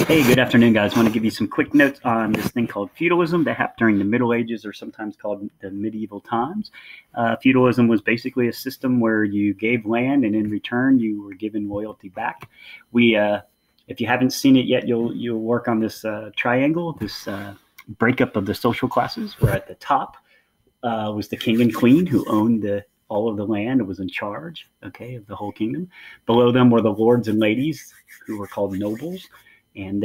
Hey, good afternoon, guys. I want to give you some quick notes on this thing called feudalism that happened during the Middle Ages, or sometimes called the medieval times. Feudalism was basically a system where you gave land, and in return, you were given loyalty back. If you haven't seen it yet, you'll work on this triangle, this breakup of the social classes. Where at the top was the king and queen who owned all of the land and was in charge, okay, of the whole kingdom. Below them were the lords and ladies, who were called nobles. And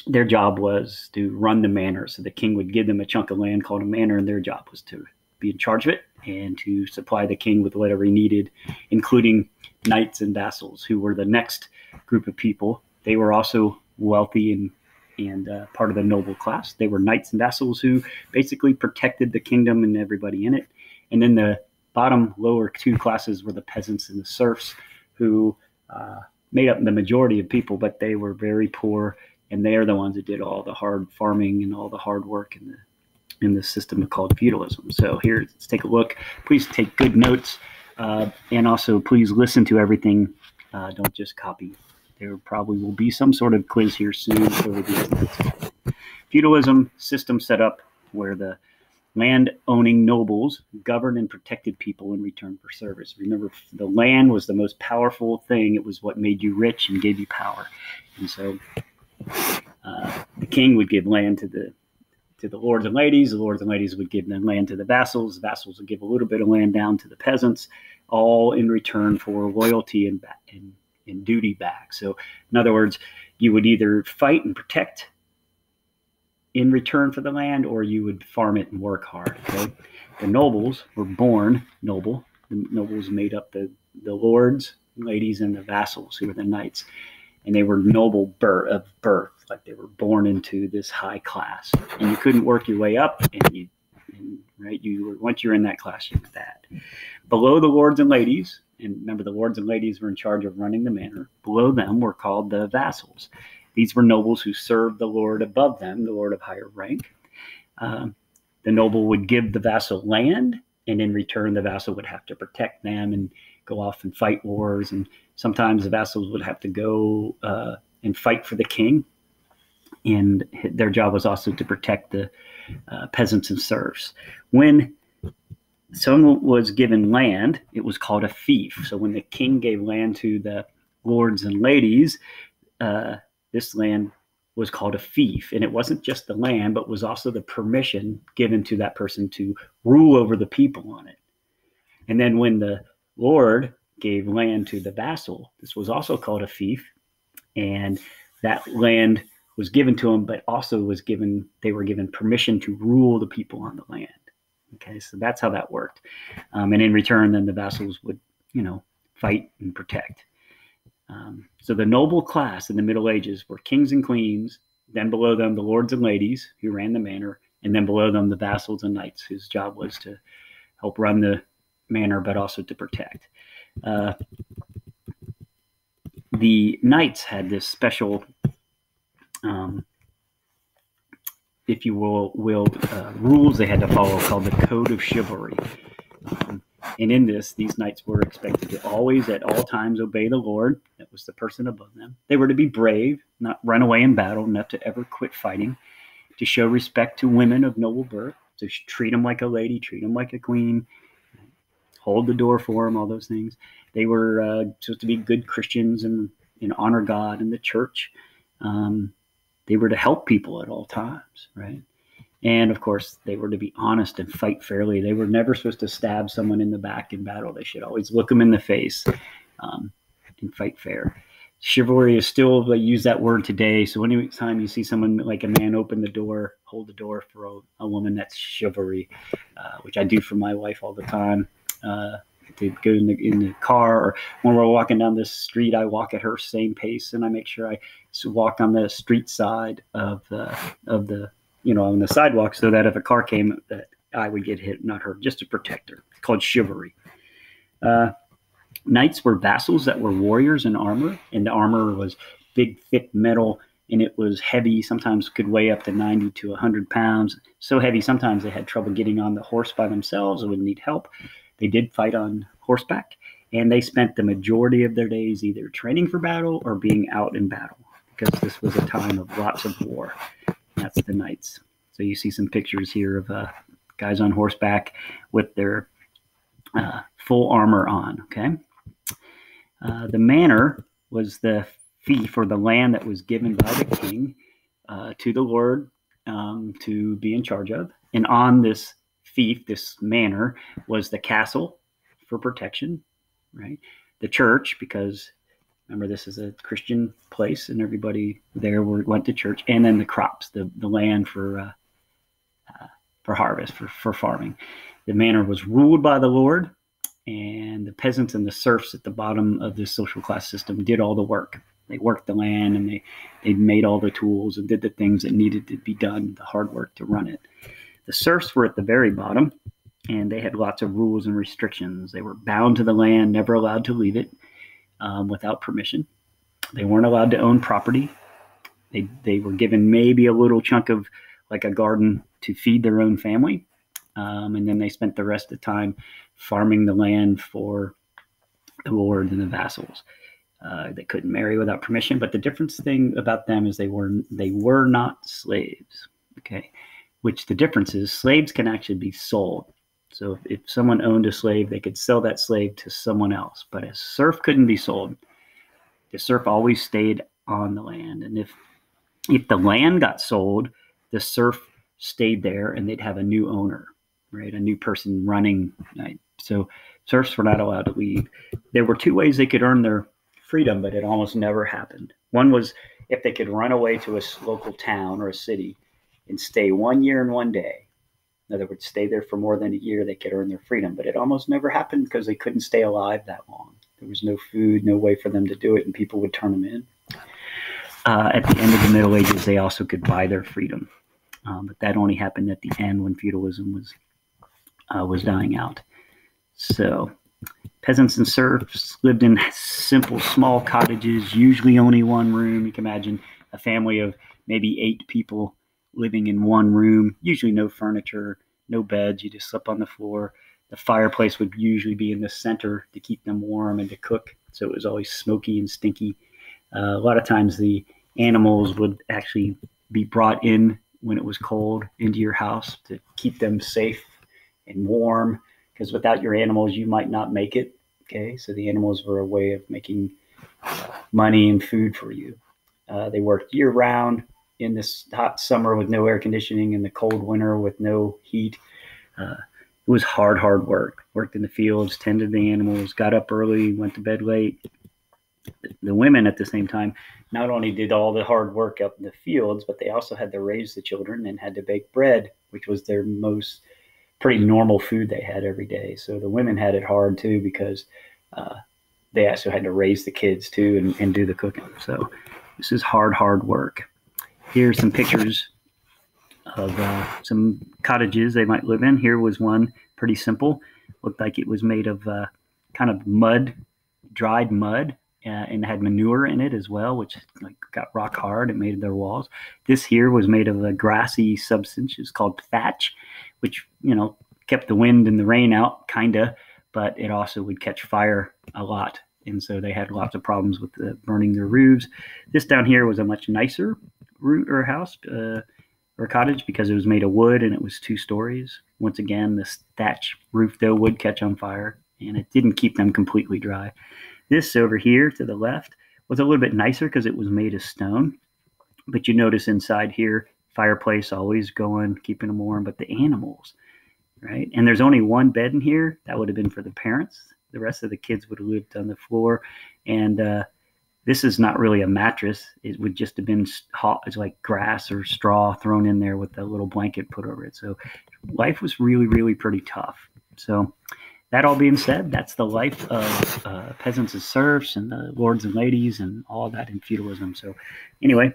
their job was to run the manor. So the king would give them a chunk of land called a manor, and their job was to be in charge of it and to supply the king with whatever he needed, including knights and vassals, who were the next group of people. They were also wealthy and part of the noble class. They were knights and vassals who basically protected the kingdom and everybody in it. And then the bottom lower two classes were the peasants and the serfs, who made up the majority of people, but they were very poor, and they are the ones that did all the hard farming and all the hard work in the system called feudalism. So here, let's take a look. Please take good notes, and also please listen to everything. Don't just copy. There probably will be some sort of quiz here soon over these notes. Feudalism system set up where the land-owning nobles governed and protected people in return for service. Remember, the land was the most powerful thing. It was what made you rich and gave you power. And so the king would give land to the lords and ladies. The lords and ladies would give the land to the vassals. The vassals would give a little bit of land down to the peasants, all in return for loyalty and duty back. So in other words, you would either fight and protect in return for the land, or you would farm it and work hard. Okay? The nobles were born noble. The nobles made up the lords, ladies, and the vassals, who were the knights. And they were noble of birth, like they were born into this high class. And you couldn't work your way up, once you're in that class, you were that. Below the lords and ladies, and remember, the lords and ladies were in charge of running the manor. Below them were called the vassals. These were nobles who served the lord above them, the lord of higher rank. The noble would give the vassal land, and in return, the vassal would have to protect them and go off and fight wars. And sometimes the vassals would have to go and fight for the king. And their job was also to protect the peasants and serfs. When someone was given land, it was called a fief. So when the king gave land to the lords and ladies, this land was called a fief. And it wasn't just the land, but was also the permission given to that person to rule over the people on it. And then when the lord gave land to the vassal, this was also called a fief. And that land was given to them, but also they were given permission to rule the people on the land. Okay, so that's how that worked. And in return, then the vassals would, fight and protect. So the noble class in the Middle Ages were kings and queens, then below them the lords and ladies who ran the manor, and then below them the vassals and knights, whose job was to help run the manor, but also to protect. The knights had this special, if you will, rules they had to follow called the Code of Chivalry. And in this, these knights were expected to always, at all times, obey the Lord. That was the person above them. They were to be brave, not run away in battle, not to ever quit fighting, to show respect to women of noble birth, to treat them like a lady, treat them like a queen, hold the door for them, all those things. They were supposed to be good Christians and honor God and the church. They were to help people at all times, right? And of course, they were to be honest and fight fairly. They were never supposed to stab someone in the back in battle. They should always look them in the face and fight fair. Chivalry is still, they use that word today. So anytime you see someone, like a man, open the door, hold the door for a woman, that's chivalry, which I do for my wife all the time. To go in the car, or when we're walking down this street, I walk at her same pace, and I make sure I walk on the street side of the on the sidewalk, so that if a car came, that I would get hit, not her, just to protect her. It's called chivalry. Knights were vassals that were warriors in armor, and the armor was big, thick metal, and it was heavy. Sometimes could weigh up to 90 to 100 pounds. So heavy, sometimes they had trouble getting on the horse by themselves or would need help. They did fight on horseback, and they spent the majority of their days either training for battle or being out in battle. because this was a time of lots of war. That's the knights. So you see some pictures here of guys on horseback with their full armor on. Okay. The manor was the fief or the land that was given by the king to the lord to be in charge of. And on this fief, this manor, was the castle for protection, right? The church, because remember this is a Christian place and everybody there went to church, and then the crops, the land for harvest, for farming. The manor was ruled by the lord, and the peasants and the serfs at the bottom of this social class system did all the work. They worked the land, and they made all the tools and did the things that needed to be done, the hard work to run it. The serfs were at the very bottom, and they had lots of rules and restrictions. They were bound to the land, never allowed to leave it without permission. They weren't allowed to own property. They were given maybe a little chunk of like a garden to feed their own family. And then they spent the rest of the time farming the land for the lord and the vassals. They couldn't marry without permission, but the difference thing about them is they were not slaves. Okay, which the difference is slaves can actually be sold. So if someone owned a slave, they could sell that slave to someone else, but a serf couldn't be sold. The serf always stayed on the land, and if the land got sold, the serf stayed there, and they'd have a new owner, right? A new person running. Right? So serfs were not allowed to leave. There were two ways they could earn their freedom, but it almost never happened. One was if they could run away to a local town or a city and stay 1 year and 1 day. In other words, stay there for more than a year, they could earn their freedom. But it almost never happened because they couldn't stay alive that long. There was no food, no way for them to do it, and people would turn them in. At the end of the Middle Ages, they also could buy their freedom. But that only happened at the end when feudalism was dying out. So peasants and serfs lived in simple, small cottages, usually only one room. You can imagine a family of maybe 8 people living in one room, usually no furniture, no beds. You just slept on the floor. The fireplace would usually be in the center to keep them warm and to cook. So it was always smoky and stinky. A lot of times the animals would actually be brought in when it was cold into your house to keep them safe and warm, because without your animals, you might not make it. Okay, so the animals were a way of making money and food for you. They worked year round in this hot summer with no air conditioning, in the cold winter with no heat. It was hard work. Worked in the fields, tended the animals, got up early, went to bed late. The women at the same time not only did all the hard work up in the fields, but they also had to raise the children and had to bake bread, which was their most pretty normal food they had every day. So the women had it hard too, because they also had to raise the kids too and do the cooking. So this is hard work. Here's some pictures of some cottages they might live in. Here was one pretty simple. Looked like it was made of kind of mud, dried mud, and had manure in it as well, which like got rock hard and made their walls. This here was made of a grassy substance. It's called thatch, which, kept the wind and the rain out, kinda, but it also would catch fire a lot. And so they had lots of problems with burning their roofs. This down here was a much nicer house or cottage because it was made of wood and it was 2 stories. Once again, this thatch roof, though, would catch on fire, and it didn't keep them completely dry. This over here to the left was a little bit nicer because it was made of stone. But you notice inside here, fireplace always going, keeping them warm. But the animals, right? And there's only one bed in here. That would have been for the parents. The rest of the kids would have lived on the floor. And this is not really a mattress. It would just have been hot. It's like grass or straw thrown in there with a little blanket put over it. So life was really pretty tough. So that all being said, that's the life of peasants and serfs and the lords and ladies and all that in feudalism. So anyway,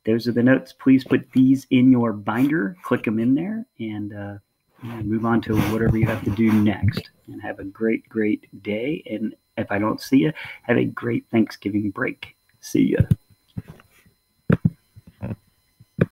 those are the notes. Please put these in your binder, click them in there, and move on to whatever you have to do next. And have a great day. And if I don't see you, have a great Thanksgiving break. See ya.